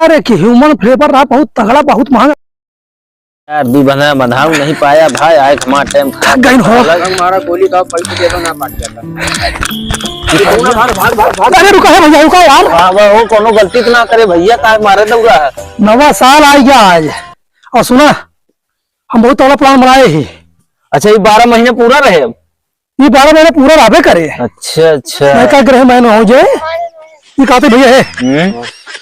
अरे कि human flavour रहा, बहुत तगड़ा, बहुत महंगा यार। दी बना बंधाऊ नहीं पाया भाई, आए हमारा टाइम गइन हो। हमारा गोली का पैसे दे दो ना काट जाता। अरे रुका है भैया, रुका यार। हाँ वो कोनो गलती तो ना करे भैया, का मारे दौड़ा है। नवा साल आ गया आज, और सुना हम बहुत तगड़ा प्लान बनाए ही। अच्छा ये 12 महीने पूरा रहे अब? ये 12 महीने पूरा रहबे करे। अच्छा अच्छा। मैं क्या ग्रह महीने हो जाए, ये कहते भैया है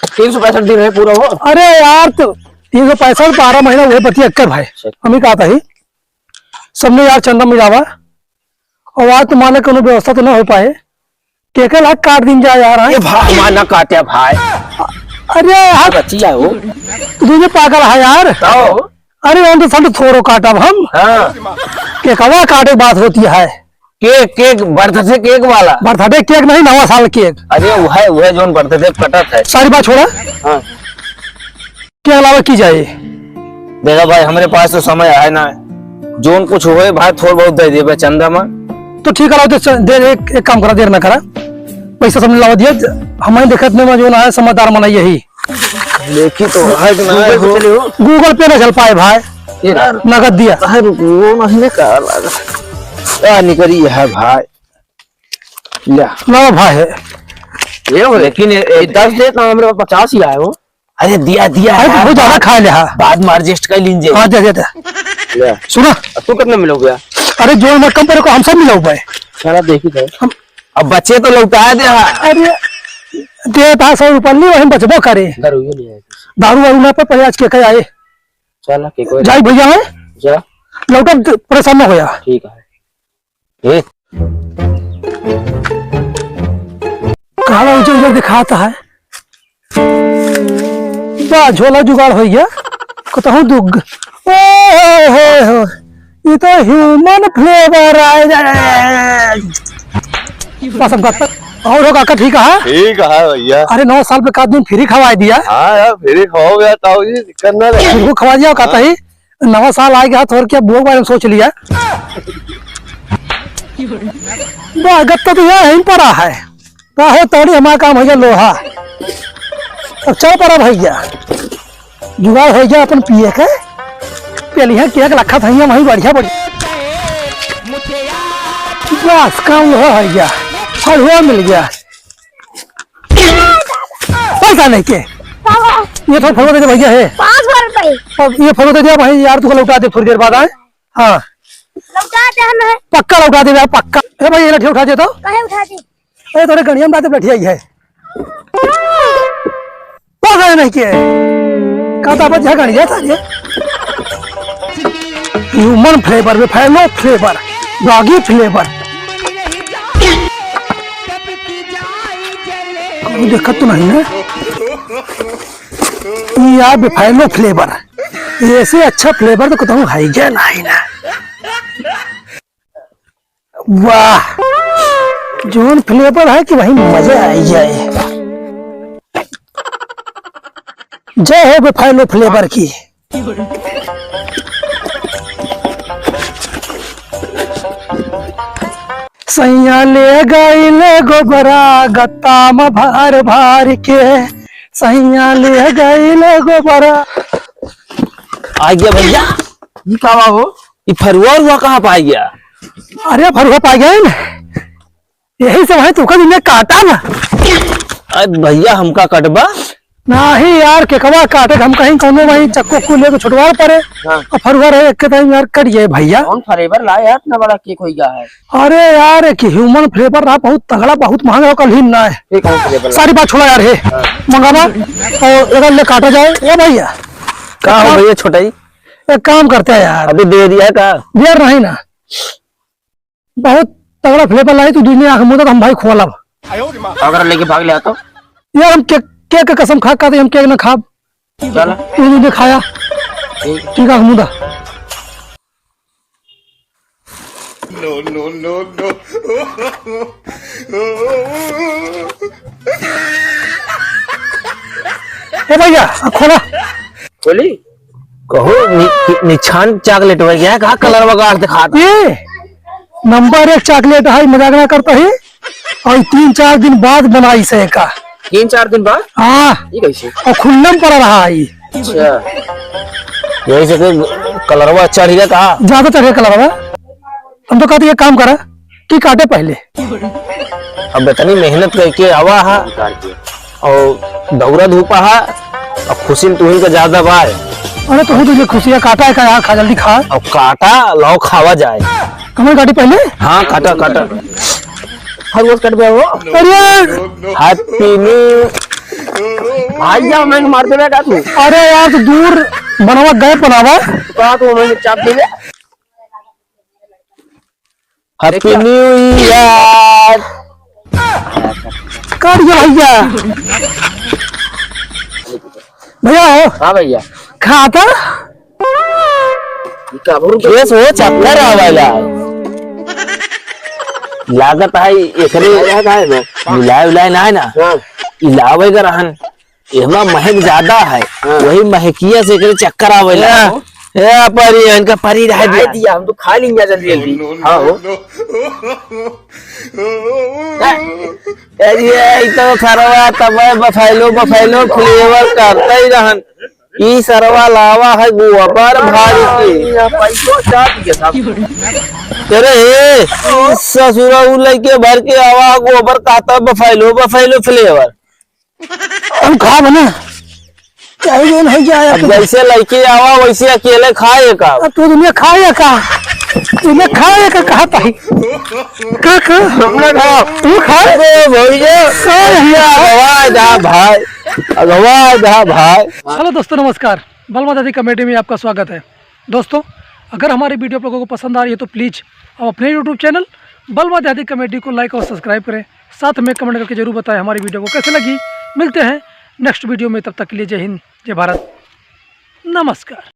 365 दिन है पूरा हो। अरे यार तो 365 12 महीना वही बतिया कर भाई। हम ही कहता ही सबने यार चंदा मिलावा, और आज तुम्हारे कोनो व्यवस्था तो ना हो पाए, के लाख काट दिन जा यार। ये भाई माना काटे भाई। अरे यार बच्चिया हो तुझे पागल है यार। अरे तो सब थोड़ो काटब हम। हाँ। के कवा काटे बात होती है। केक केक बर्थडे केक वाला? बर्थडे केक नहीं, नवा साल केक। अरे वह जो बर्थडे कटत है। सारी बात छोड़ा, हाँ। के अलावा की जाए। देखा भाई हमारे पास तो समय है ना, जोन कुछ हुए भाई थोड़ा बहुत दे दे चंदा में। तो ठीक है, देर एक काम करा, देर ना करा, पैसा सबने लगा दिया। हमारे देखत में जो ना है समझदार मना यही देखी तो है कि ना गूगल पे ना चल पाए भाई, नगद दिया। वो नहीं क्या निकली है भाई। लो भाई है ये हो, लेकिन 10 दे तो हमारे 50 ही आए वो। अरे दिया दिया है, बहुत ज्यादा खा लिया बाद में एडजस्ट कर लीजिए। हाँ दे दे। सुना तू कितने मिलोगे? अरे जो मैं कम को हम सब मिला हुआ है। चला देखी तो अब बच्चे तो लौटा दे। अरे दे 100 रुपया नहीं, वही बचबो करे। दारू वारू ना पे आज के आए। चला जाई भैया है जा, लौटा परेशान ना होया। ठीक है। काला उजर उजर दिखाता है, वाह झोला जुगाड़ हो गया। कहूँ दुग हो, ये तो ह्यूमन फ्लेवर आए। और काका ठीक है? ठीक है भैया। अरे 9 साल पे का दिन फ्री खवा दिया। हाँ यार फ्री खाओ गया ताऊ जी, दिक्कत ना रहे। फिर खवा दिया कहता ही नवा साल आ गया, थोड़ा क्या बुआ बारे में सोच लिया। गत्ता तो यहाँ यहीं पड़ा है, है तोड़ी हमारा काम हो गया लोहा। अब चल पड़ा भैया, जुगाड़ हो गया अपन पिए के। पहले यहाँ केक रखा था वहीं बढ़िया बढ़िया, बस काम लोहा हो गया, फलुआ मिल गया। पैसा नहीं के ये तो फलुआ दे भैया है 500 रुपए। अब ये फलुआ दे दिया भाई यार, तू लौटा दे थोड़ी देर बाद आए। हाँ लौटा दे हमें, पक्का लौटा दे यार, पक्का। अरे भाई ये लठी उठा दे तो। कहे उठा दी। अरे थोड़े गणिया में बैठी आई है, पैसा नहीं के कहता बच्चा गणिया था ये। ह्यूमन फ्लेवर में फैलो फ्लेवर, डॉगी फ्लेवर। देखत तो नहीं है यार, बिफाइनो फ्लेवर ऐसे अच्छा फ्लेवर तो कहता हूँ है क्या नहीं ना। वाह जोन फ्लेवर है कि वही मजा आ जाए। जय हो बिफाइनो फ्लेवर की। सैया ले गईले गोबरा गत्ता में भार भार के, सैया ले गईले गोबरा। आ गया भैया, ये क्या हो? ये फरुआ हुआ कहाँ पा गया? अरे फरुआ पा गया ना, यही सब है तुका दिन काटा ना। अरे भैया हमका कटबा नहीं यार, के कवा काटे हम कहीं कोनो वहीं चक्को को लेके छुटवा पड़े। हाँ। और फरुआ रहे एक टाइम यार कट गए भैया। कौन फ्लेवर लाया यार, इतना बड़ा केक हो गया है। अरे यार एक ह्यूमन फ्लेवर रहा, बहुत तगड़ा, बहुत महंगा, कल ही ना है। सारी बात छोड़ा यार है। मंगाना और अगर ले काटा जाए। ए भैया कहा हो भैया छोटा ही? एक काम करते हैं यार, अभी दे दिया का देर नहीं ना, बहुत तगड़ा फ्लेवर लाई तू दुनिया आंख मुदा हम भाई खोलब। अगर लेके भाग लिया तो यार हम केक के कसम खा कहते हम केक ना खाब। चला तूने खाया ठीक है मुदा। No no no no। ए भैया खोला। बोली कहो निछान चॉकलेट हो गया, कहा कलर वगैरह दिखा। ये नंबर 1 चॉकलेट है, मजाक ना करता है। और 3-4 दिन बाद बनाई से का 3-4 दिन बाद हाँ ये कैसे? और खुल्लम पड़ा रहा है ये। अच्छा यही से कोई कलरवा चढ़ गया कहा। ज्यादा चढ़ कलर है। हम तो कहते ये काम करा कि काटे पहले। अब इतनी मेहनत करके आवा है निकाल के और दौरा धूपा है और खुशी तुहिन का ज्यादा बार अरे तो तुझे खुशियाँ काटा है का यहाँ खा जल्दी खा। और काटा लाओ खावा जाए। कमर काटी पहले। हाँ काटा काटा हर रोज कट गया वो। अरे हैप्पी न्यू। भाई जा मैं मार दे बेटा तू। अरे यार तो दूर बनावा गए बनावा। कहा तो मैं चाप दे दे। Happy new year. काट गया भैया। भैया हो हाँ भैया खाता ये क्या बोल केस हो चक्कर आवाला लागत है एकरे मिलाए उलाए ना है ना इलावे का रहन एमा महक ज्यादा है वही महकिया से एकरे चक्कर आवेला। ए परी इनका परी रह दिया दिया हम तो खा लेंगे जल्दी जल्दी। हाँ हो अरे तो सरवा तब बफैलो बफैलो फ्लेवर करता ही रहन ई सरवा लावा है गोबर भारी की पैसों चाप के साथ तेरे ससुरा लेके भर के आवा गोबर कहता बफैलो बफैलो फ्लेवर। हम खा बना चाहिए नहीं जाए। अब जैसे लड़के आवा वैसे अकेले खाए का। अब तो दुनिया खाए का तुम्हें खाए का कहा था का हमने खा तू खाए भैया अगवा जा भाई अगवा जा भाई। हेलो दोस्तों नमस्कार। बलमा दादी कमेटी में आपका स्वागत है। दोस्तों अगर हमारी वीडियो आप लोगों को पसंद आ रही है तो प्लीज़ आप अपने यूट्यूब चैनल बलमा दादी कमेटी को लाइक और सब्सक्राइब करें। साथ में कमेंट करके जरूर बताएं हमारी वीडियो को कैसे लगी। मिलते हैं नेक्स्ट वीडियो में, तब तक के लिए जय हिंद जय भारत नमस्कार।